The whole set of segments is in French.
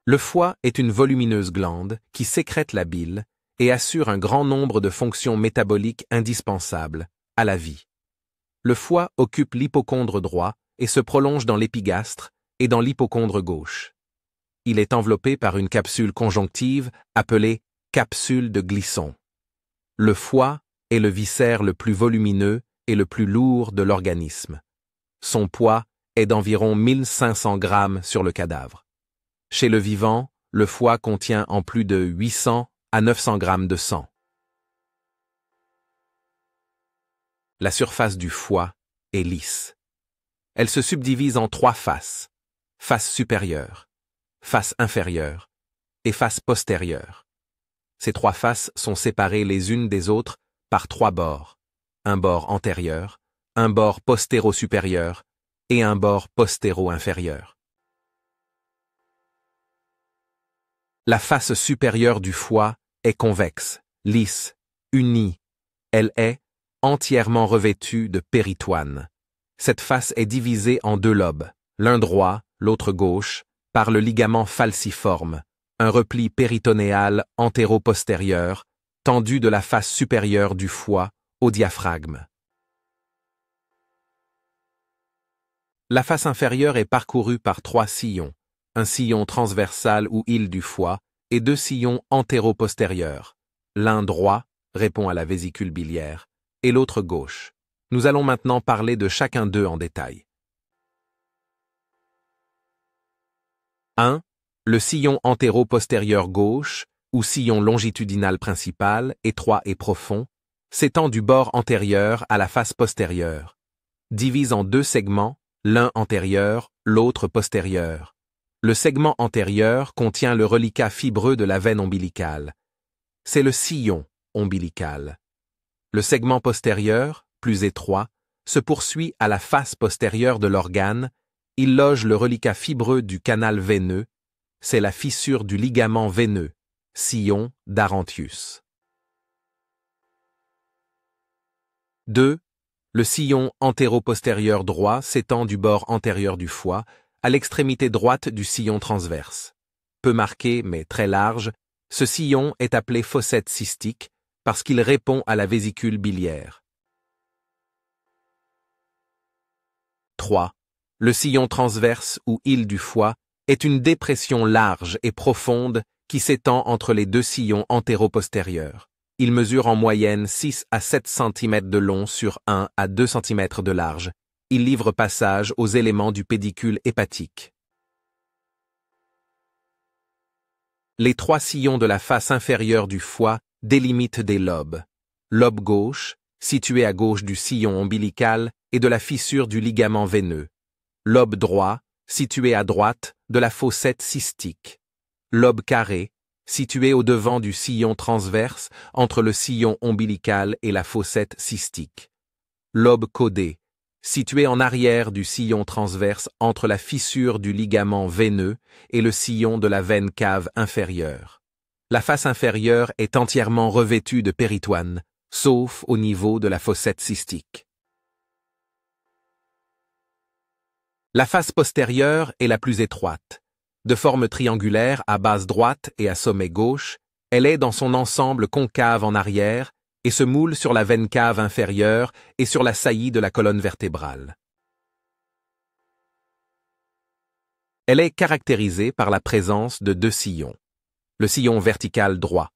Le foie est une volumineuse glande qui sécrète la bile et assure un grand nombre de fonctions métaboliques indispensables à la vie. Le foie occupe l'hypocondre droit et se prolonge dans l'épigastre et dans l'hypocondre gauche. Il est enveloppé par une capsule conjonctive appelée capsule de Glisson. Le foie est le viscère le plus volumineux et le plus lourd de l'organisme. Son poids est d'environ 1500 grammes sur le cadavre. Chez le vivant, le foie contient en plus de 800 à 900 grammes de sang. La surface du foie est lisse. Elle se subdivise en 3 faces: face supérieure, face inférieure et face postérieure. Ces 3 faces sont séparées les unes des autres par 3 bords: un bord antérieur, un bord postéro-supérieur et un bord postéro-inférieur. La face supérieure du foie est convexe, lisse, unie. Elle est entièrement revêtue de péritoine. Cette face est divisée en 2 lobes, l'un droit, l'autre gauche, par le ligament falciforme, un repli péritonéal antéro-postérieur, tendu de la face supérieure du foie au diaphragme. La face inférieure est parcourue par 3 sillons, un sillon transversal ou île du foie et 2 sillons antéro-postérieurs. L'un droit répond à la vésicule biliaire et l'autre gauche. Nous allons maintenant parler de chacun d'eux en détail. 1. Le sillon antéro-postérieur gauche, ou sillon longitudinal principal, étroit et profond, s'étend du bord antérieur à la face postérieure. Divise en 2 segments, l'un antérieur, l'autre postérieur. Le segment antérieur contient le reliquat fibreux de la veine ombilicale. C'est le sillon ombilical. Le segment postérieur, plus étroit, se poursuit à la face postérieure de l'organe. Il loge le reliquat fibreux du canal veineux. C'est la fissure du ligament veineux, sillon d'Arantius. 2. Le sillon antéro-postérieur droit s'étend du bord antérieur du foie à l'extrémité droite du sillon transverse. Peu marqué mais très large, ce sillon est appelé fossette cystique parce qu'il répond à la vésicule biliaire. 3. Le sillon transverse ou île du foie est une dépression large et profonde qui s'étend entre les 2 sillons antéro-postérieurs. Il mesure en moyenne 6 à 7 cm de long sur 1 à 2 cm de large. Il livre passage aux éléments du pédicule hépatique. Les 3 sillons de la face inférieure du foie délimitent des lobes. Lobe gauche, situé à gauche du sillon ombilical et de la fissure du ligament veineux. Lobe droit, situé à droite de la fossette cystique. Lobe carré, situé au devant du sillon transverse entre le sillon ombilical et la fossette cystique. Lobe caudé, situé en arrière du sillon transverse entre la fissure du ligament veineux et le sillon de la veine cave inférieure. La face inférieure est entièrement revêtue de péritoine, sauf au niveau de la fossette cystique. La face postérieure est la plus étroite. De forme triangulaire à base droite et à sommet gauche, elle est dans son ensemble concave en arrière et se moule sur la veine cave inférieure et sur la saillie de la colonne vertébrale. Elle est caractérisée par la présence de 2 sillons. Le sillon vertical droit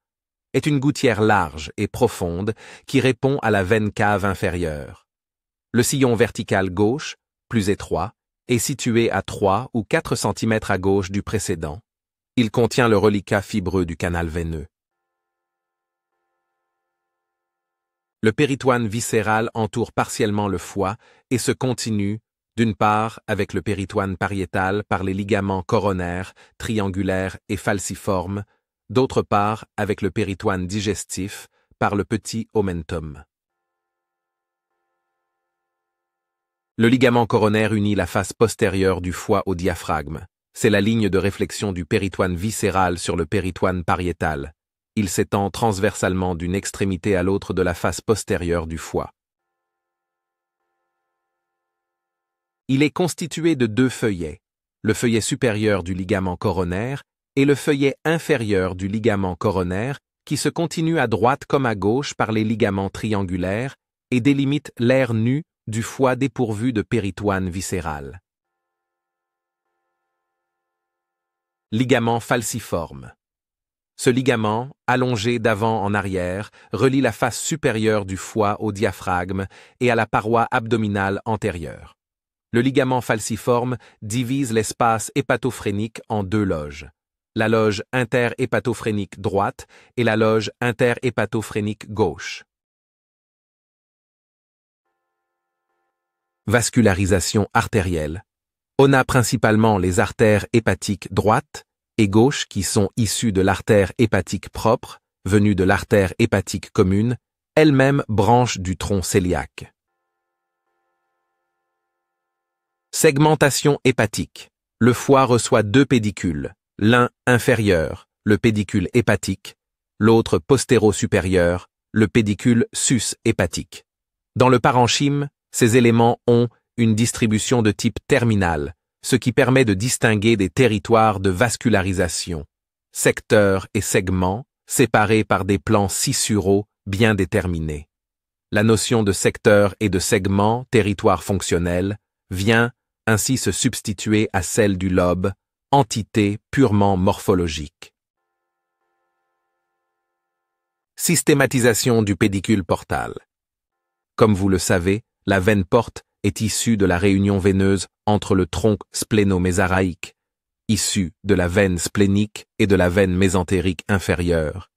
est une gouttière large et profonde qui répond à la veine cave inférieure. Le sillon vertical gauche, plus étroit, est situé à 3 ou 4 cm à gauche du précédent. Il contient le reliquat fibreux du canal veineux. Le péritoine viscéral entoure partiellement le foie et se continue, d'une part avec le péritoine pariétal par les ligaments coronaires, triangulaires et falciformes, d'autre part avec le péritoine digestif par le petit omentum. Le ligament coronaire unit la face postérieure du foie au diaphragme. C'est la ligne de réflexion du péritoine viscéral sur le péritoine pariétal. Il s'étend transversalement d'une extrémité à l'autre de la face postérieure du foie. Il est constitué de 2 feuillets, le feuillet supérieur du ligament coronaire et le feuillet inférieur du ligament coronaire qui se continue à droite comme à gauche par les ligaments triangulaires et délimite l'aire nue du foie dépourvu de péritoine viscéral. Ligament falciforme. Ce ligament, allongé d'avant en arrière, relie la face supérieure du foie au diaphragme et à la paroi abdominale antérieure. Le ligament falciforme divise l'espace hépatophrénique en deux loges. La loge interhépatophrénique droite et la loge interhépatophrénique gauche. Vascularisation artérielle. On a principalement les artères hépatiques droite et gauche qui sont issues de l'artère hépatique propre, venue de l'artère hépatique commune, elle-même branche du tronc cœliaque. Segmentation hépatique. Le foie reçoit deux pédicules, l'un inférieur, le pédicule hépatique, l'autre postéro-supérieur, le pédicule sus-hépatique. Dans le parenchyme, ces éléments ont une distribution de type terminal, ce qui permet de distinguer des territoires de vascularisation, secteurs et segments, séparés par des plans scissuraux bien déterminés. La notion de secteur et de segment, territoire fonctionnel, vient ainsi se substituer à celle du lobe, entité purement morphologique. Systématisation du pédicule portal. Comme vous le savez, la veine porte est issue de la réunion veineuse entre le tronc splénomésaraïque, issu de la veine splénique et de la veine mésentérique inférieure,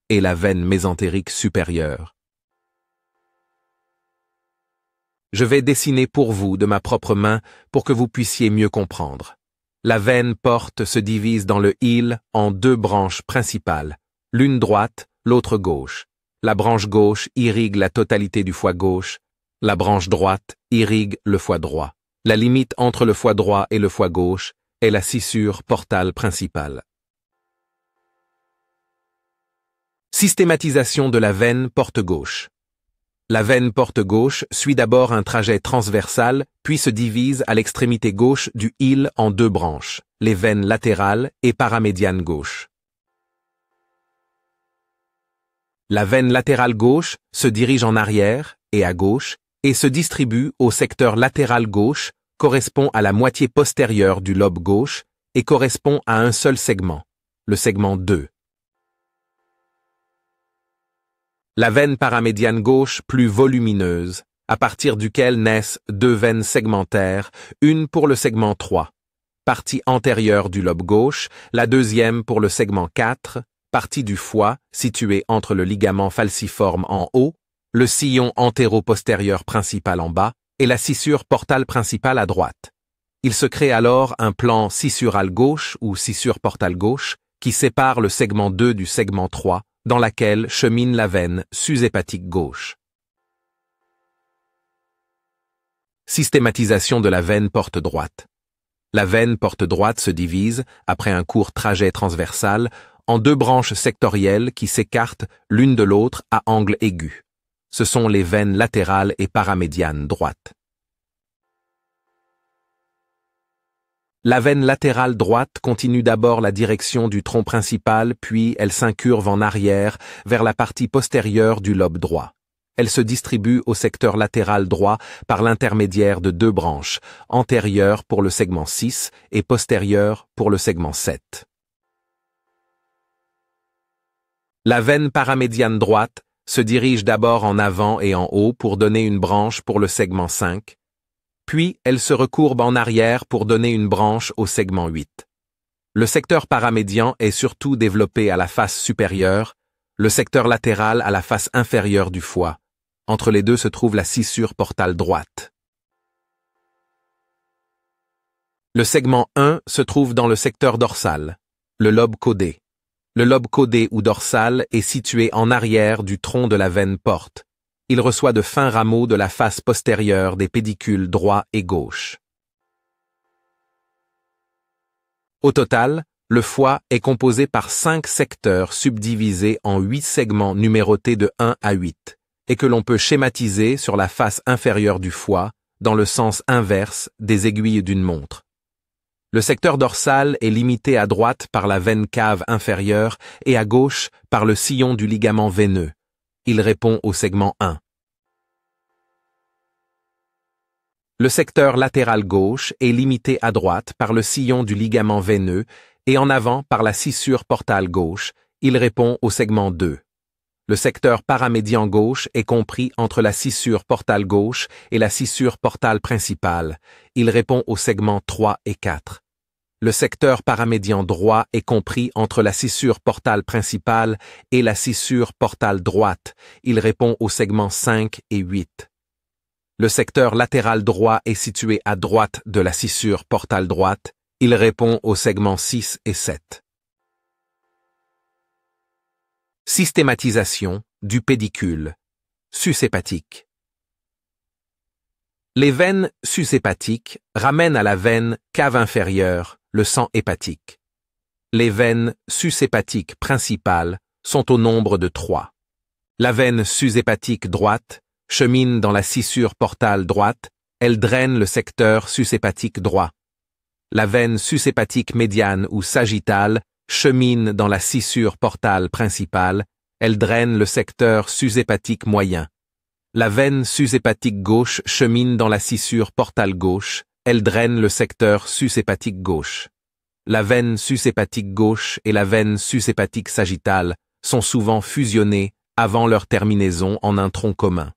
et la veine mésentérique supérieure. Je vais dessiner pour vous de ma propre main pour que vous puissiez mieux comprendre. La veine porte se divise dans le île en deux branches principales, l'une droite, l'autre gauche. La branche gauche irrigue la totalité du foie gauche, la branche droite irrigue le foie droit. La limite entre le foie droit et le foie gauche est la scissure portale principale. Systématisation de la veine porte gauche. La veine porte gauche suit d'abord un trajet transversal, puis se divise à l'extrémité gauche du île en deux branches, les veines latérales et paramédiane gauche. La veine latérale gauche se dirige en arrière et à gauche et se distribue au secteur latéral gauche, correspond à la moitié postérieure du lobe gauche et correspond à un seul segment, le segment 2. La veine paramédiane gauche plus volumineuse, à partir duquel naissent deux veines segmentaires, une pour le segment 3, partie antérieure du lobe gauche, la deuxième pour le segment 4, partie du foie située entre le ligament falciforme en haut, le sillon antéro-postérieur principal en bas et la scissure portale principale à droite. Il se crée alors un plan scissural gauche ou scissure portale gauche qui sépare le segment 2 du segment 3, dans laquelle chemine la veine sus-hépatique gauche. Systématisation de la veine porte droite. La veine porte droite se divise, après un court trajet transversal, en deux branches sectorielles qui s'écartent l'une de l'autre à angle aigu. Ce sont les veines latérales et paramédianes droites. La veine latérale droite continue d'abord la direction du tronc principal, puis elle s'incurve en arrière vers la partie postérieure du lobe droit. Elle se distribue au secteur latéral droit par l'intermédiaire de deux branches, antérieure pour le segment 6 et postérieure pour le segment 7. La veine paramédiane droite se dirige d'abord en avant et en haut pour donner une branche pour le segment 5, puis elle se recourbe en arrière pour donner une branche au segment 8. Le secteur paramédian est surtout développé à la face supérieure, le secteur latéral à la face inférieure du foie. Entre les deux se trouve la scissure portale droite. Le segment 1 se trouve dans le secteur dorsal, le lobe caudé. Le lobe caudé ou dorsal est situé en arrière du tronc de la veine porte. Il reçoit de fins rameaux de la face postérieure des pédicules droit et gauche. Au total, le foie est composé par 5 secteurs subdivisés en 8 segments numérotés de 1 à 8, et que l'on peut schématiser sur la face inférieure du foie, dans le sens inverse des aiguilles d'une montre. Le secteur dorsal est limité à droite par la veine cave inférieure et à gauche par le sillon du ligament veineux. Il répond au segment 1. Le secteur latéral gauche est limité à droite par le sillon du ligament veineux et en avant par la scissure portale gauche. Il répond au segment 2. Le secteur paramédian gauche est compris entre la scissure portale gauche et la scissure portale principale. Il répond aux segments 3 et 4. Le secteur paramédian droit est compris entre la scissure portale principale et la scissure portale droite. Il répond aux segments 5 et 8. Le secteur latéral droit est situé à droite de la scissure portale droite. Il répond aux segments 6 et 7. Systématisation du pédicule. Sus-hépatique. Les veines sus-hépatiques ramènent à la veine cave inférieure le sang hépatique. Les veines sus-hépatiques principales sont au nombre de 3. La veine sus-hépatique droite chemine dans la scissure portale droite, elle draine le secteur sus-hépatique droit. La veine sus-hépatique médiane ou sagittale chemine dans la scissure portale principale, elle draine le secteur sus-hépatique moyen. La veine sus-hépatique gauche chemine dans la scissure portale gauche, elle draine le secteur sus-hépatique gauche. La veine sus-hépatique gauche et la veine sus-hépatique sagittale sont souvent fusionnées avant leur terminaison en un tronc commun.